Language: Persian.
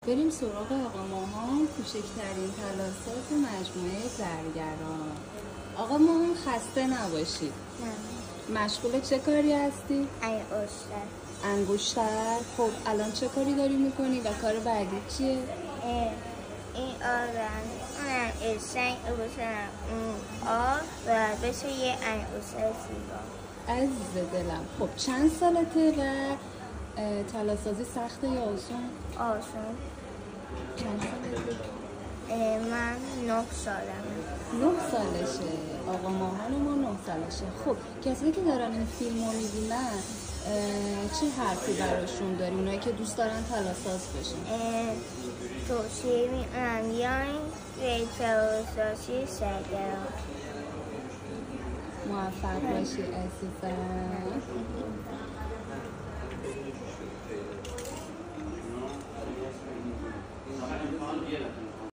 بریم سراغ آقا ماهان، کوچکترین تلاسات مجموعه زرگران. آقا ماهان خسته نباشید. نه. مشغول چه کاری هستی؟ انگشتر. انگشتر؟ خب الان چه کاری داری میکنی و کار بعدی چیه؟ این آدم اونم سنگ بسنم و بشه یه انگشتر زیبا. عزیز دلم. خب چند سالته و تلاسازی سخته یا آسون؟ آسون. چند سالته؟ من 9 سالمه. 9 سالشه. آقا ماهان ما 9 سالشه. خب کسایی که دارن این فیلم رو میبینن چه حرفی براشون داری؟ اونایی که دوست دارن تلاساز بشن توصیه میکنم بیاین به تلاسازی زرگران. موفق باشی عزیزم.